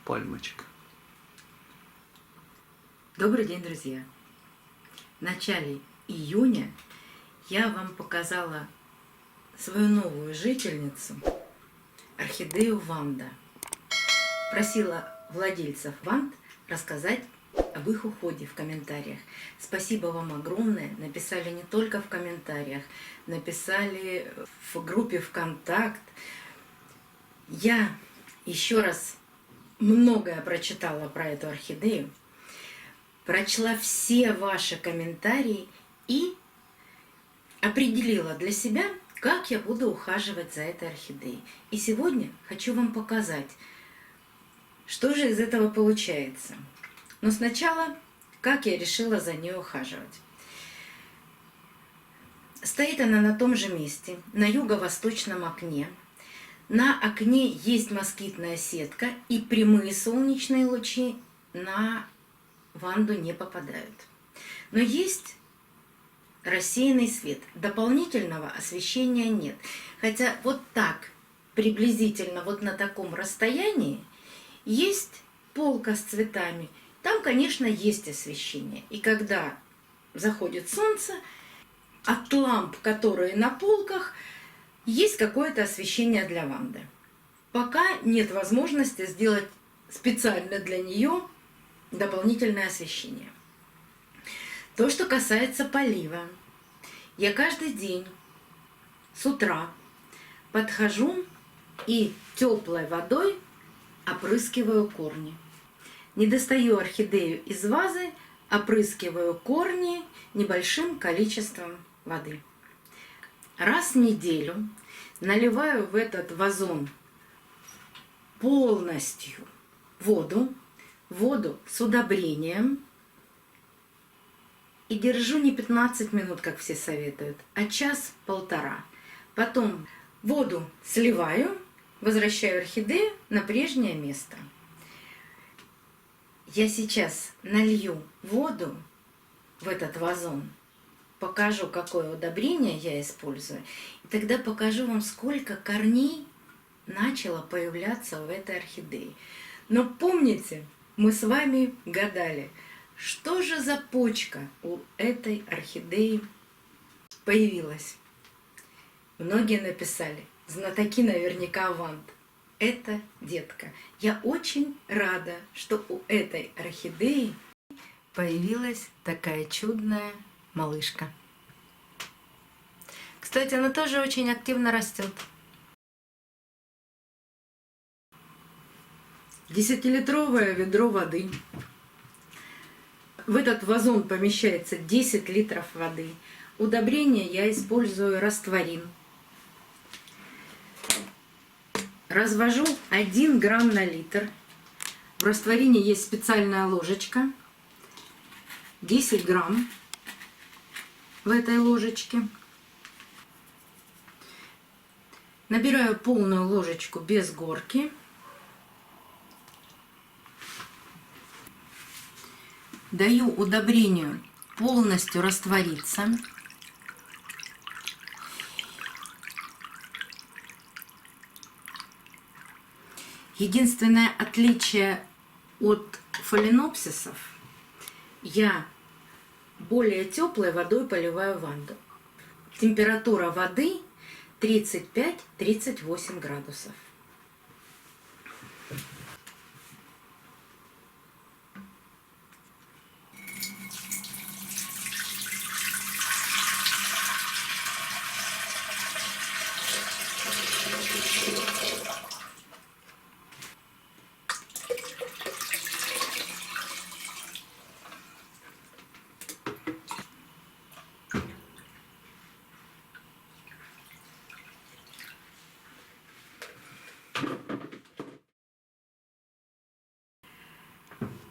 пальмочек. Добрый день, друзья! В начале июня я вам показала свою новую жительницу, орхидею Ванда. Просила владельцев Ванд рассказать об их уходе в комментариях. Спасибо вам огромное. Написали не только в комментариях, написали в группе ВКонтакт. Я еще раз многое прочитала про эту орхидею, прочла все ваши комментарии и определила для себя, как я буду ухаживать за этой орхидеей. И сегодня хочу вам показать, что же из этого получается. Но сначала, как я решила за нее ухаживать. Стоит она на том же месте, на юго-восточном окне. На окне есть москитная сетка, и прямые солнечные лучи на Ванду не попадают. Но есть рассеянный свет, дополнительного освещения нет. Хотя вот так, приблизительно вот на таком расстоянии, есть полка с цветами. Там, конечно, есть освещение. И когда заходит солнце, от ламп, которые на полках, есть какое-то освещение для Ванды. Пока нет возможности сделать специально для нее дополнительное освещение. То, что касается полива. Я каждый день с утра подхожу и теплой водой опрыскиваю корни. Не достаю орхидею из вазы, опрыскиваю корни небольшим количеством воды. Раз в неделю наливаю в этот вазон полностью воду с удобрением и держу не 15 минут, как все советуют, а час-полтора. Потом воду сливаю, возвращаю орхидею на прежнее место. Я сейчас налью воду в этот вазон, покажу, какое удобрение я использую, и тогда покажу вам, сколько корней начало появляться в этой орхидее. Но помните, мы с вами гадали, что же за почка у этой орхидеи появилась. Многие написали, знатоки наверняка Ванд. Это детка. Я очень рада, что у этой орхидеи появилась такая чудная малышка. Кстати, она тоже очень активно растет. 10-литровое ведро воды. В этот вазон помещается 10 литров воды. Удобрение я использую растворин. Развожу 1 грамм на литр. В растворине есть специальная ложечка. 10 грамм в этой ложечке. Набираю полную ложечку без горки. Даю удобрению полностью раствориться. Единственное отличие от фаленопсисов, я более теплой водой поливаю Ванду. Температура воды 35-38 градусов.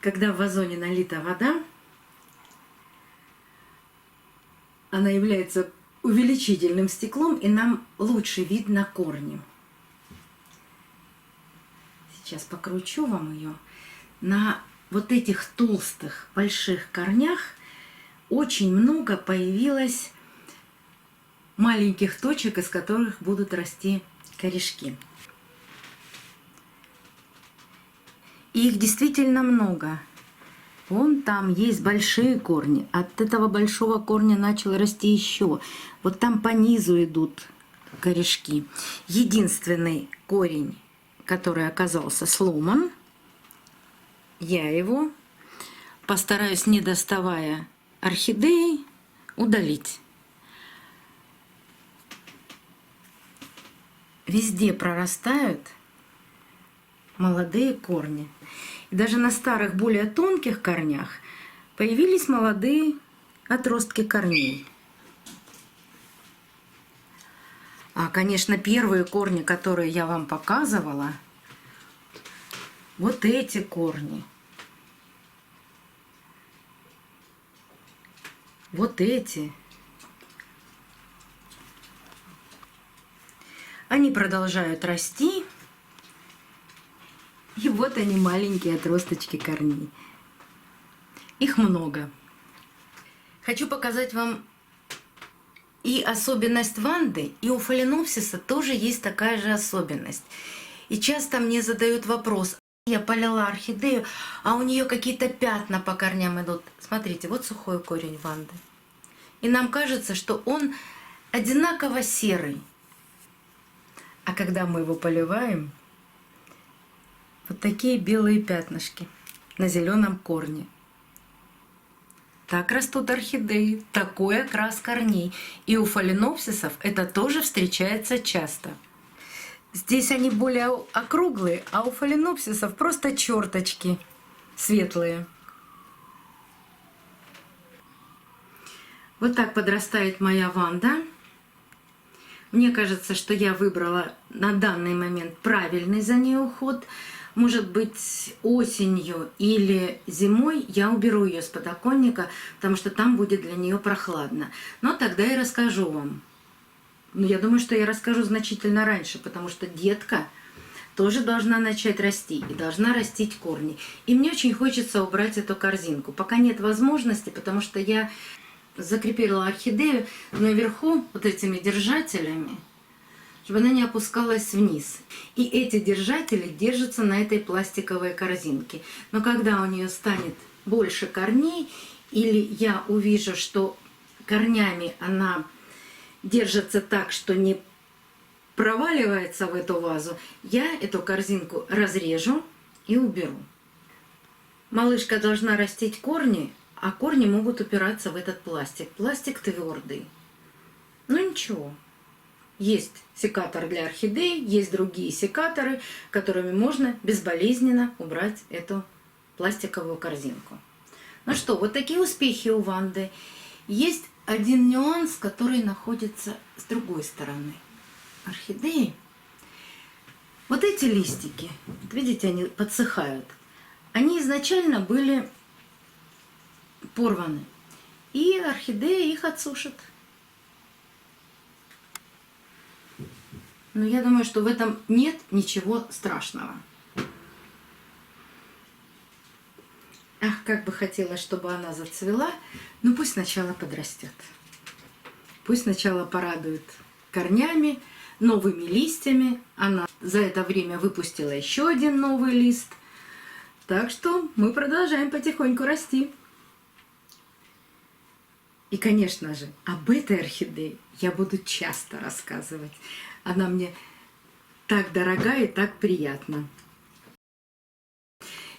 Когда в вазоне налита вода, она является увеличительным стеклом, и нам лучше видно корни. Сейчас покручу вам ее. На вот этих толстых больших корнях очень много появилось маленьких точек, из которых будут расти корешки. И их действительно много. Вон там есть большие корни. От этого большого корня начал расти еще. Вот там по низу идут корешки. Единственный корень, который оказался сломан, я его постараюсь, не доставая орхидеи, удалить. Везде прорастают молодые корни. И даже на старых, более тонких корнях появились молодые отростки корней. А, конечно, первые корни, которые я вам показывала, вот эти корни. Вот эти. Они продолжают расти. И вот они, маленькие отросточки корней. Их много. Хочу показать вам и особенность ванды, и у фаленопсиса тоже есть такая же особенность. И часто мне задают вопрос: я полила орхидею, а у нее какие-то пятна по корням идут. Смотрите, вот сухой корень ванды. И нам кажется, что он одинаково серый. А когда мы его поливаем, вот такие белые пятнышки на зеленом корне. Так растут орхидеи, такой окрас корней. И у фаленопсисов это тоже встречается часто. Здесь они более округлые, а у фаленопсисов просто черточки светлые. Вот так подрастает моя ванда. Мне кажется, что я выбрала на данный момент правильный за ней уход. Может быть, осенью или зимой я уберу ее с подоконника, потому что там будет для нее прохладно. Но тогда я расскажу вам. Но я думаю, что я расскажу значительно раньше, потому что детка тоже должна начать расти и должна растить корни. И мне очень хочется убрать эту корзинку. Пока нет возможности, потому что я закрепила орхидею наверху вот этими держателями, чтобы она не опускалась вниз. И эти держатели держатся на этой пластиковой корзинке. Но когда у нее станет больше корней, или я увижу, что корнями она держится так, что не проваливается в эту вазу, я эту корзинку разрежу и уберу. Малышка должна растить корни, а корни могут упираться в этот пластик. Пластик твердый. Ну ничего. Есть секатор для орхидей, есть другие секаторы, которыми можно безболезненно убрать эту пластиковую корзинку. Ну что, вот такие успехи у ванды. Есть один нюанс, который находится с другой стороны орхидеи. Вот эти листики, видите, они подсыхают. Они изначально были порваны, и орхидея их отсушит. Но я думаю, что в этом нет ничего страшного. Ах, как бы хотелось, чтобы она зацвела, но пусть сначала подрастет. Пусть сначала порадует корнями, новыми листьями. Она за это время выпустила еще один новый лист. Так что мы продолжаем потихоньку расти. И, конечно же, об этой орхидее я буду часто рассказывать. Она мне так дорога и так приятна.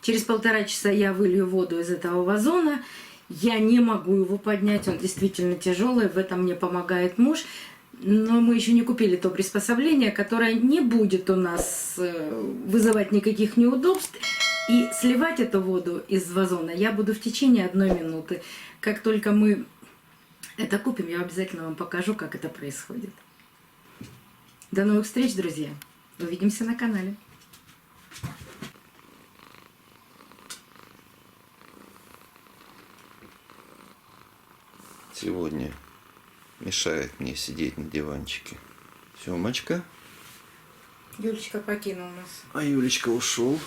Через 1,5 часа я вылью воду из этого вазона. Я не могу его поднять, он действительно тяжелый, в этом мне помогает муж. Но мы еще не купили то приспособление, которое не будет у нас вызывать никаких неудобств. И сливать эту воду из вазона я буду в течение 1 минуты. Как только мы это купим, я обязательно вам покажу, как это происходит. До новых встреч, друзья! Увидимся на канале. Сегодня мешает мне сидеть на диванчике Сёмочка. Юлечка покинул нас. А Юлечка ушел.